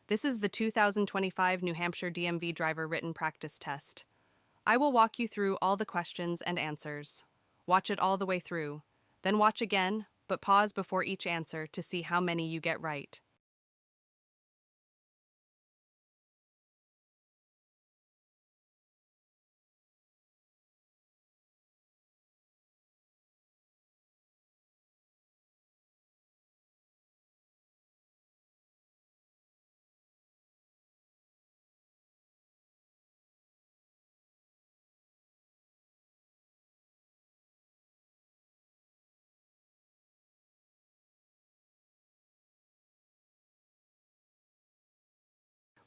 This is the 2025 New Hampshire DMV driver written practice test. I will walk you through all the questions and answers. Watch it all the way through. Then watch again, but pause before each answer to see how many you get right.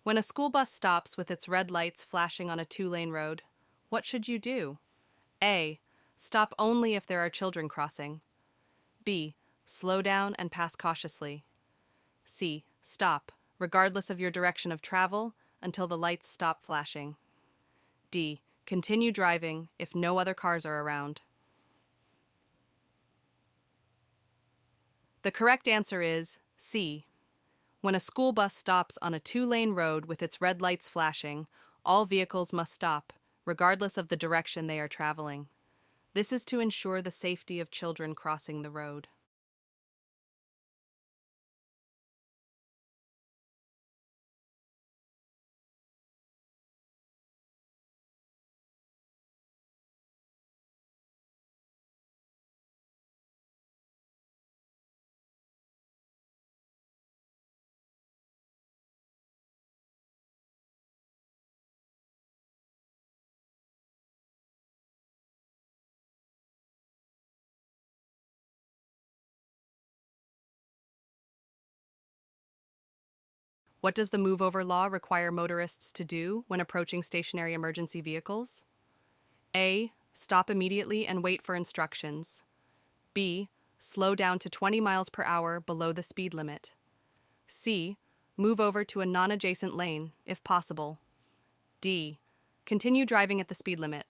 When a school bus stops with its red lights flashing on a two-lane road, what should you do? A. Stop only if there are children crossing. B. Slow down and pass cautiously. C. Stop, regardless of your direction of travel, until the lights stop flashing. D. Continue driving if no other cars are around. The correct answer is C. When a school bus stops on a two-lane road with its red lights flashing, all vehicles must stop, regardless of the direction they are traveling. This is to ensure the safety of children crossing the road. What does the move over law require motorists to do when approaching stationary emergency vehicles? A. Stop immediately and wait for instructions. B. Slow down to 20 miles per hour below the speed limit. C. Move over to a non-adjacent lane, if possible. D. Continue driving at the speed limit.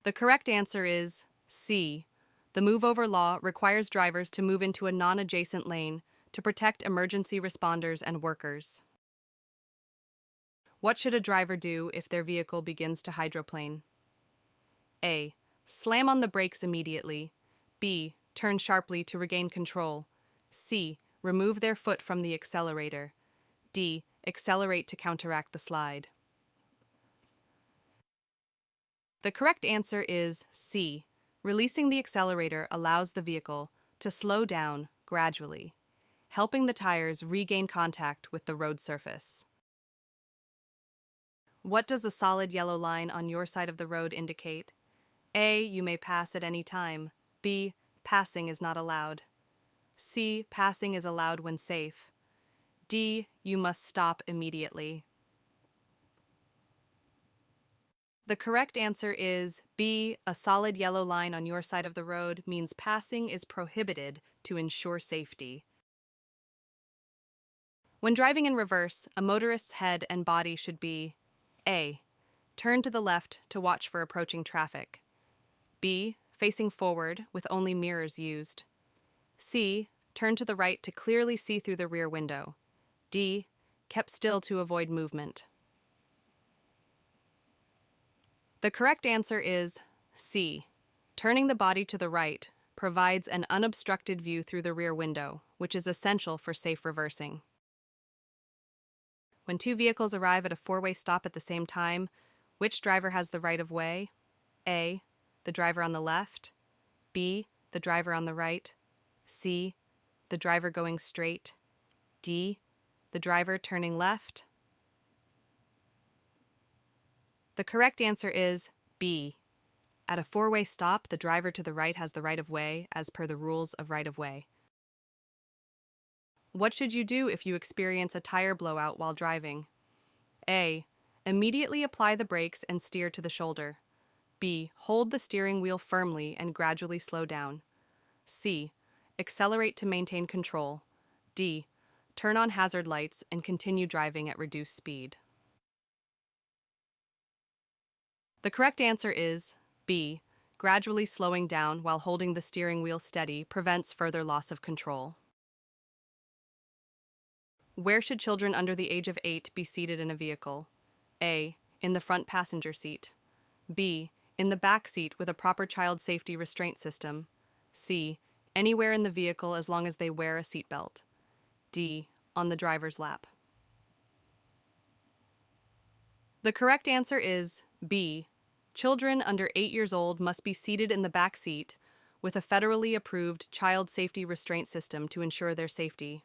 The correct answer is C. The move over law requires drivers to move into a non-adjacent lane to protect emergency responders and workers. What should a driver do if their vehicle begins to hydroplane? A. Slam on the brakes immediately. B. Turn sharply to regain control. C. Remove their foot from the accelerator. D. Accelerate to counteract the slide. The correct answer is C. Releasing the accelerator allows the vehicle to slow down gradually, helping the tires regain contact with the road surface. What does a solid yellow line on your side of the road indicate? A. You may pass at any time. B. Passing is not allowed. C. Passing is allowed when safe. D. You must stop immediately. The correct answer is B. A solid yellow line on your side of the road means passing is prohibited to ensure safety. When driving in reverse, a motorist's head and body should be A. Turn to the left to watch for approaching traffic. B. Facing forward with only mirrors used. C. Turn to the right to clearly see through the rear window. D. Kept still to avoid movement. The correct answer is C. Turning the body to the right provides an unobstructed view through the rear window, which is essential for safe reversing. When two vehicles arrive at a four-way stop at the same time, which driver has the right of way? A. The driver on the left. B. The driver on the right. C. The driver going straight. D. The driver turning left. The correct answer is B. At a four-way stop, the driver to the right has the right of way as per the rules of right of way. What should you do if you experience a tire blowout while driving? A. Immediately apply the brakes and steer to the shoulder. B. Hold the steering wheel firmly and gradually slow down. C. Accelerate to maintain control. D. Turn on hazard lights and continue driving at reduced speed. The correct answer is B. Gradually slowing down while holding the steering wheel steady prevents further loss of control. Where should children under the age of 8 be seated in a vehicle? A. In the front passenger seat. B. In the back seat with a proper child safety restraint system. C. Anywhere in the vehicle as long as they wear a seatbelt. D. On the driver's lap. The correct answer is B. Children under 8 years old must be seated in the back seat with a federally approved child safety restraint system to ensure their safety.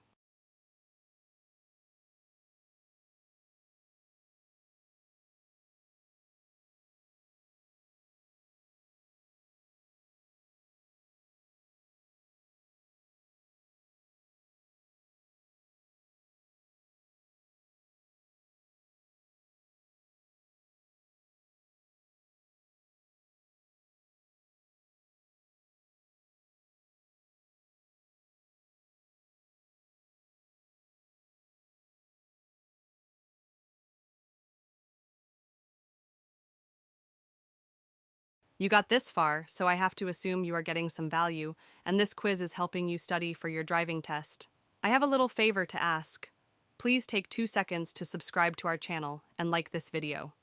You got this far, so I have to assume you are getting some value, and this quiz is helping you study for your driving test. I have a little favor to ask. Please take 2 seconds to subscribe to our channel and like this video.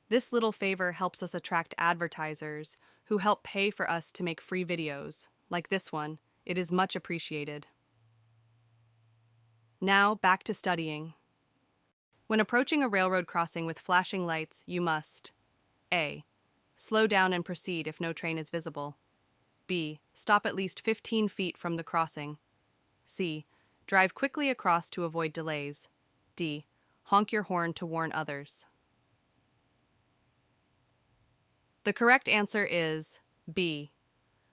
This little favor helps us attract advertisers who help pay for us to make free videos, like this one. It is much appreciated. Now, back to studying. When approaching a railroad crossing with flashing lights, you must A. Slow down and proceed if no train is visible. B. Stop at least 15 feet from the crossing. C. Drive quickly across to avoid delays. D. Honk your horn to warn others. The correct answer is B.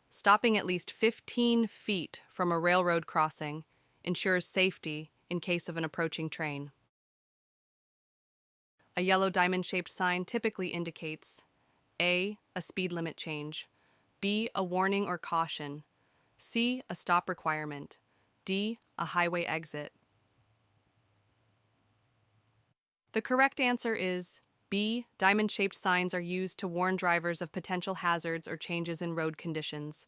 Stopping at least 15 feet from a railroad crossing ensures safety in case of an approaching train. A yellow diamond-shaped sign typically indicates A. A speed limit change. B. A warning or caution. C. A stop requirement. D. A highway exit. The correct answer is B. Diamond-shaped signs are used to warn drivers of potential hazards or changes in road conditions.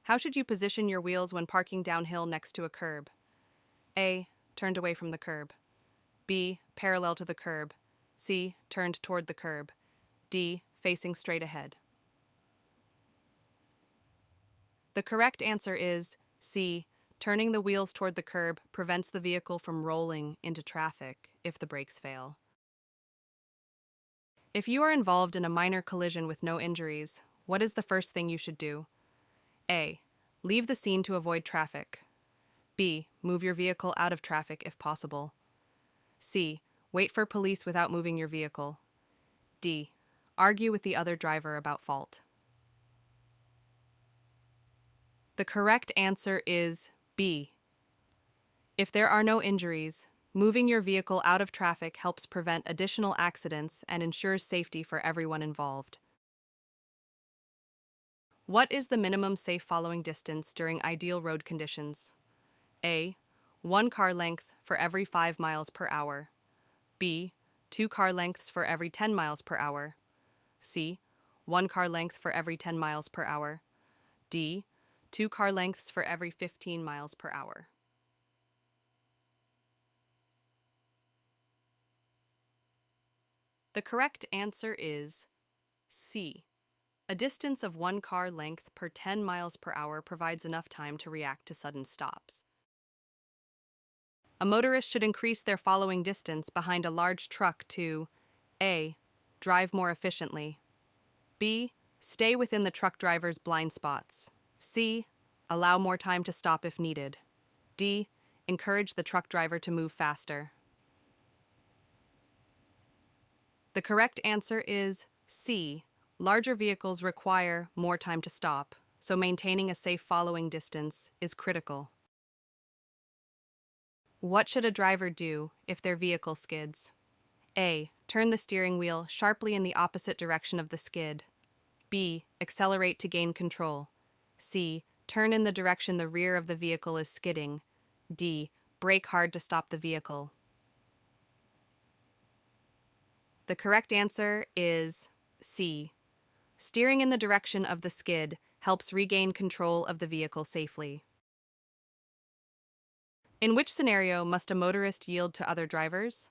How should you position your wheels when parking downhill next to a curb? A. Turned away from the curb. B. Parallel to the curb. C. Turned toward the curb. D. Facing straight ahead. The correct answer is C. Turning the wheels toward the curb prevents the vehicle from rolling into traffic if the brakes fail. If you are involved in a minor collision with no injuries, what is the first thing you should do? A. Leave the scene to avoid traffic. B. Move your vehicle out of traffic if possible. C. Wait for police without moving your vehicle. D. Argue with the other driver about fault. The correct answer is B. If there are no injuries, moving your vehicle out of traffic helps prevent additional accidents and ensures safety for everyone involved. What is the minimum safe following distance during ideal road conditions? A. 1 car length for every 5 miles per hour. B. 2 car lengths for every 10 miles per hour. C. 1 car length for every 10 miles per hour. D. 2 car lengths for every 15 miles per hour. The correct answer is C. A distance of 1 car length per 10 miles per hour provides enough time to react to sudden stops. A motorist should increase their following distance behind a large truck to A. Drive more efficiently. B. Stay within the truck driver's blind spots. C. Allow more time to stop if needed. D. Encourage the truck driver to move faster. The correct answer is C. Larger vehicles require more time to stop, so maintaining a safe following distance is critical. What should a driver do if their vehicle skids? A. Turn the steering wheel sharply in the opposite direction of the skid. B. Accelerate to gain control. C. Turn in the direction the rear of the vehicle is skidding. D. Brake hard to stop the vehicle. The correct answer is C. Steering in the direction of the skid helps regain control of the vehicle safely. In which scenario must a motorist yield to other drivers?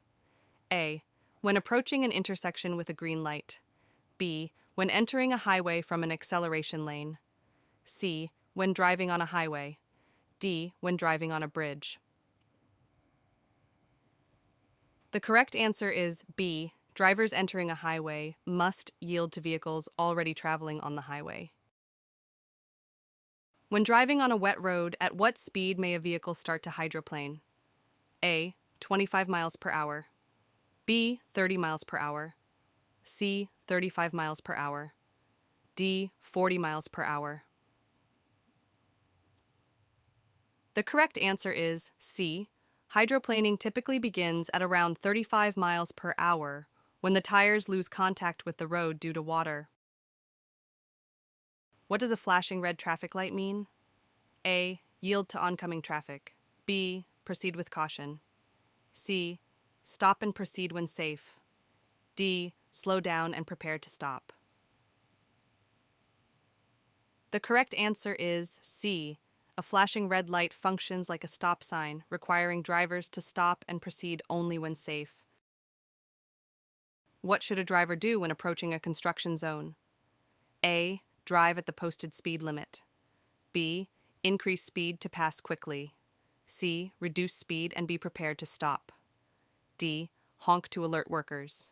A. When approaching an intersection with a green light. B. When entering a highway from an acceleration lane. C. When driving on a highway. D. When driving on a bridge. The correct answer is B. Drivers entering a highway must yield to vehicles already traveling on the highway. When driving on a wet road, at what speed may a vehicle start to hydroplane? A. 25 miles per hour. B. 30 miles per hour. C. 35 miles per hour. D. 40 miles per hour. The correct answer is C. Hydroplaning typically begins at around 35 miles per hour when the tires lose contact with the road due to water. What does a flashing red traffic light mean? A. Yield to oncoming traffic. B. Proceed with caution. C. Stop and proceed when safe. D. Slow down and prepare to stop. The correct answer is C. A flashing red light functions like a stop sign, requiring drivers to stop and proceed only when safe. What should a driver do when approaching a construction zone? A. Drive at the posted speed limit. B. Increase speed to pass quickly. C. Reduce speed and be prepared to stop. D. Honk to alert workers.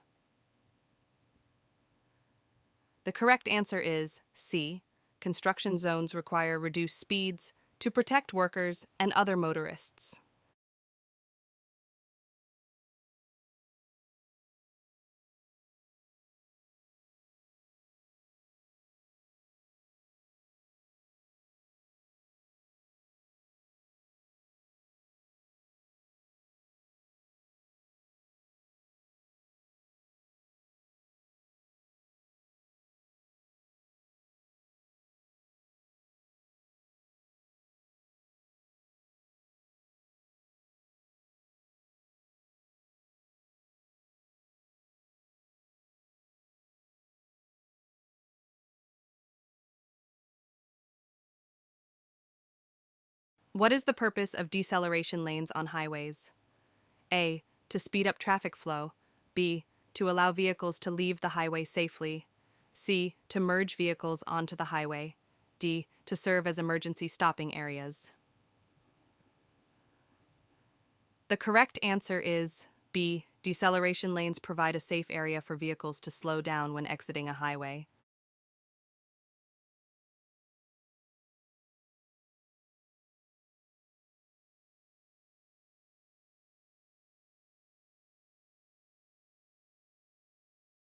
The correct answer is C. Construction zones require reduced speeds to protect workers and other motorists. What is the purpose of deceleration lanes on highways? A. To speed up traffic flow. B. To allow vehicles to leave the highway safely. C. To merge vehicles onto the highway. D. To serve as emergency stopping areas. The correct answer is B. Deceleration lanes provide a safe area for vehicles to slow down when exiting a highway.